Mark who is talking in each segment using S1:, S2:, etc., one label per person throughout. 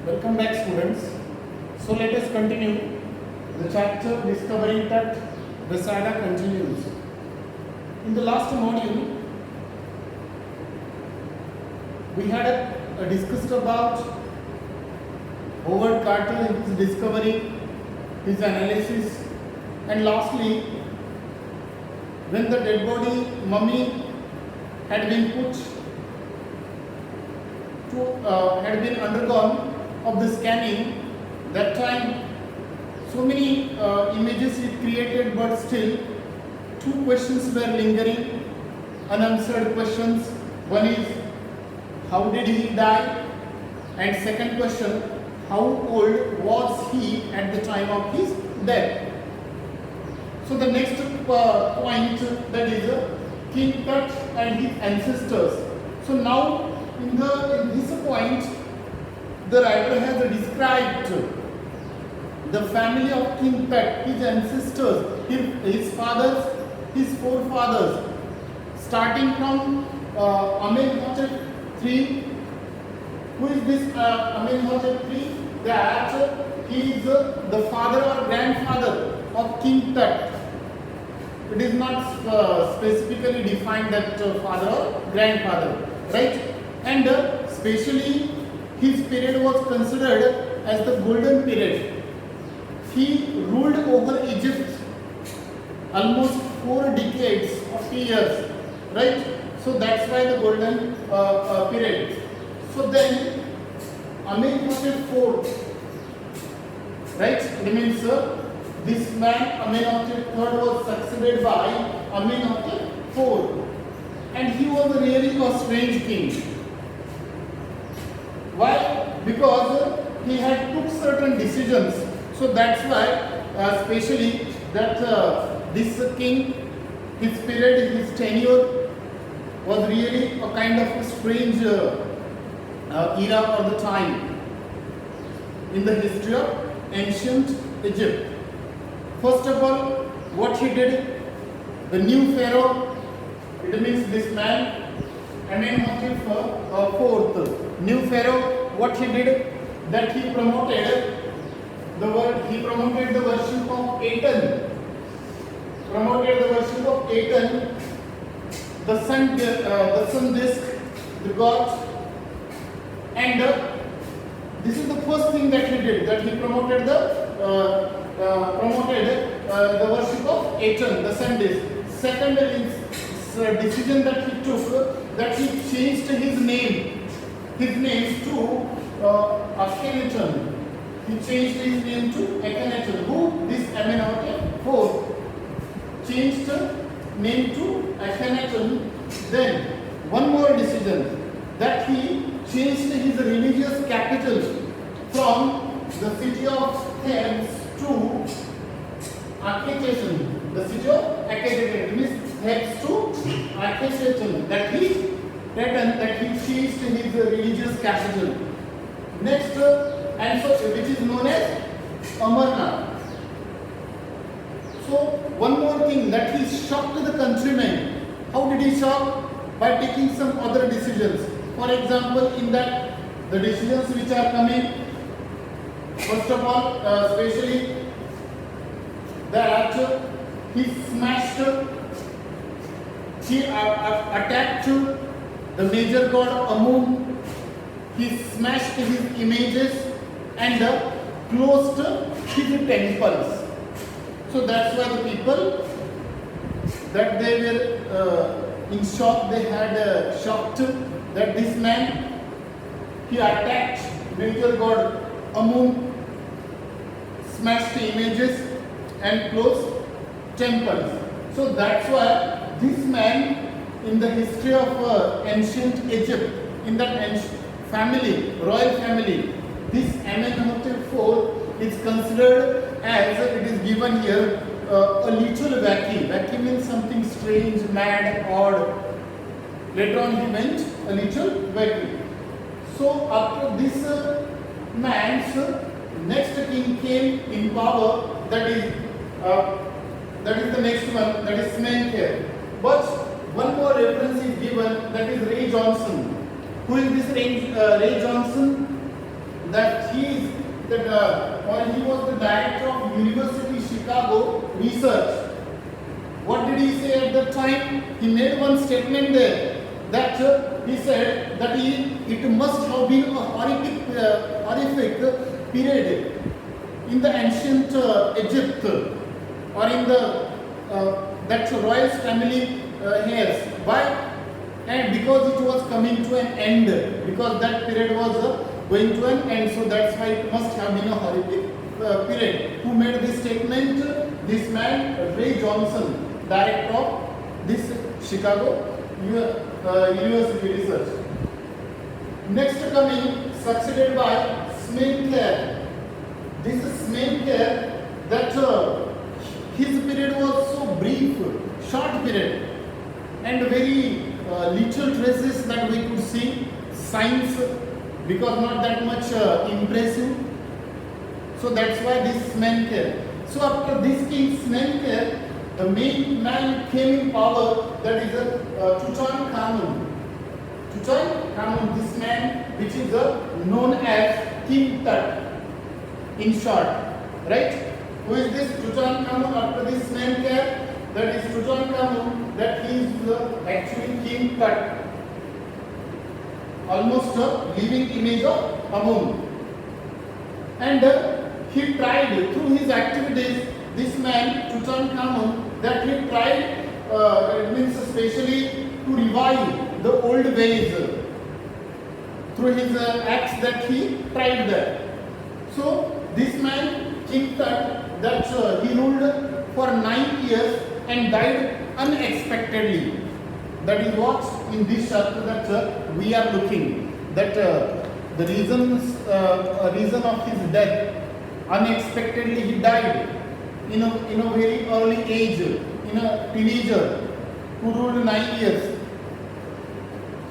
S1: Welcome back, students. So let us continue the chapter Discovering That. The saga continues. In the last module, we had discussed about Howard Carter, his discovery, his analysis, and lastly, when the dead body mummy had been had been undergone of the scanning, that time so many images it created, but still two questions were lingering, unanswered questions. One is, how did he die? And second question, how old was he at the time of his death? So the next point, that is King Tut and his ancestors. So now in this point, the writer has described the family of King Tut, his ancestors, his fathers, his forefathers, starting from Amenhotep III. Who is this Amenhotep III? That he is the father or grandfather of King Tut. It is not specifically defined that father or grandfather, right? And especially his period was considered as the golden period. He ruled over Egypt almost 4 decades of years, right? So that's why the golden period. So then Amenhotep IV, right? It means this man Amenhotep III was succeeded by Amenhotep IV, and he was really a strange king. Why? Because he had took certain decisions. So that's why, especially that this king, his period, his tenure was really a kind of a strange era or the time in the history of ancient Egypt. First of all, what he did, the new pharaoh, it means this man Amenhotep IV, new pharaoh, what he did, that he promoted the worship of Aten. Promoted the worship of Aten, the sun disk, the god, and this is the first thing that he did. That he promoted the worship of Aten, the sun disk. Second is decision that he took, that he changed his name to Akhenaten. He changed his name to Akhenaten. Who? This Amenhotep IV changed name to Akhenaten. Then one more decision, that he changed his religious capital from the city of Thebes to Akhetaten. The city of Akhetaten means Thebes to Akhetaten. That he changed his religious capital. Next, and so which is known as Amarnath. So one more thing, that he shocked the countrymen. How did he shock? By taking some other decisions. For example, in that the decisions which are coming, first of all, especially that he attacked the major god Amun. He smashed his images and closed his temples. So that's why the people, that they were in shock. They had shocked that this man, he attacked major god Amun, smashed the images and closed temples. So that's why this man, in the history of ancient Egypt, in that ancient family, royal family, this Amenhotep IV is considered as, it is given here, a little wacky. Wacky means something strange, mad, odd. Later on he meant a little wacky. So after this man's next king came in power, that is the next one, that is Smenkhare. But one more reference is given, that is Ray Johnson. Who is this Ray Johnson? that he was the director of University Chicago Research. What did he say at that time? He made one statement there that he said that it must have been a horrific period in the ancient Egypt or in the that royal family hairs. Why? And because it was coming to an end, because that period was going to an end, so that's why it must have been a horrific period. Who made this statement? This man, Ray Johnson, director of this Chicago University Research. Next coming, succeeded by Smeaker. This Smeaker, that his period was so brief, short period, and very little traces that we could see, signs, because not that much impressive. So that's why this Smeaker. So after this king Smeaker, the main man came in power, that is Tutankhamun. Tutankhamun, this man which is known as King Tut in short, right? Who is this Tutankhamun? After this Smeaker, that is Tutankhamun, that he is actually King Tut, almost a living image of Amun. And he tried through his activities, this man Tutankhamun, that he tried, it means especially to revive the old ways through his acts that he tried there. So this man King Tut, that he ruled for 9 years and died unexpectedly. That is what in this chapter that we are looking, that the reason of his death, unexpectedly he died in a very early age, in a teenager who ruled 9 years.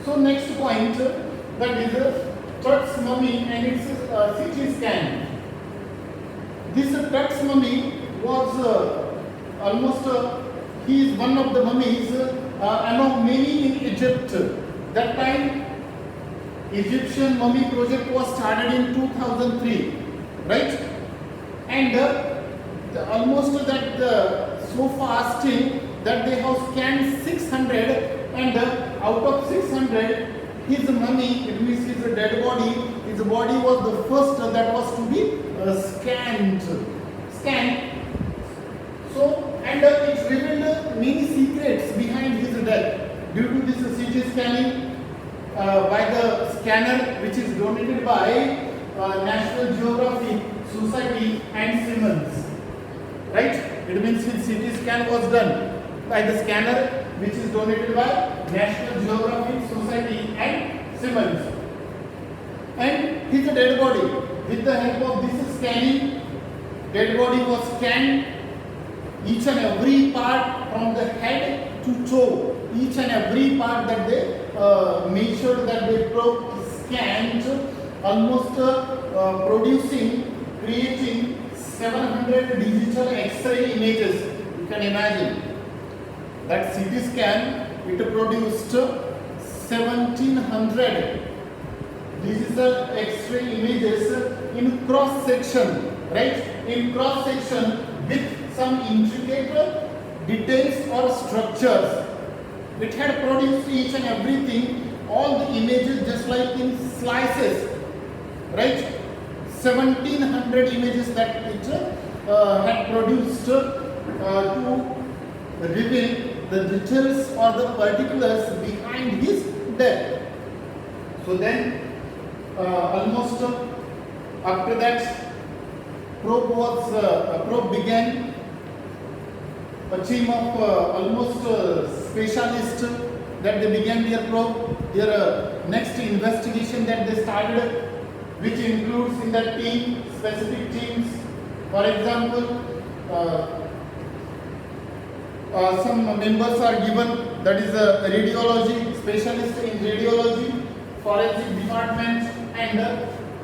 S1: So next point, that is Tut's mummy and its CT scan. This Tut's mummy was almost he is one of the mummies among many in Egypt. That time Egyptian mummy project was started in 2003, right? And almost that so far still that they have scanned 600, and out of 600 his mummy, it means his dead body, his body was the first that was to be scanned. So, and it revealed many secrets behind his death due to this CT scanning by the scanner which is donated by National Geographic Society and Siemens. Right? It means his CT scan was done by the scanner which is donated by National Geographic Society and Siemens. And his dead body, with the help of this scanning, dead body was scanned, each and every part from the head to toe, each and every part that they measured, that they scanned, almost creating 700 digital X-ray images. You can imagine that CT scan, it produced 1700 digital X-ray images in cross section, right? In cross section with some intricate details or structures. It had produced each and everything, all the images just like in slices, right? 1700 images that it had produced to reveal the details or the particulars behind his death. So then almost after that probe began. A team of almost specialists that they began their probe, their next investigation that they started, which includes in that team specific teams. For example, some members are given, that is a radiology specialist in radiology, forensic department, and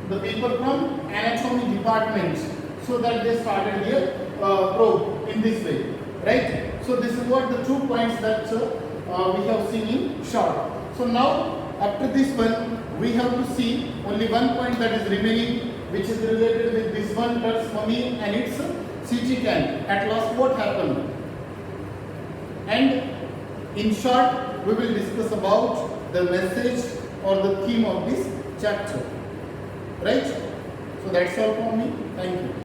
S1: the people from anatomy department, so that they started their probe in this way, right? So this is what the 2 points that we have seen in short. So now after this one, we have to see only one point that is remaining, which is related with this one, that's mummy and its CT can. At last, what happened? And in short, we will discuss about the message or the theme of this chapter. Right? So that's all from me. Thank you.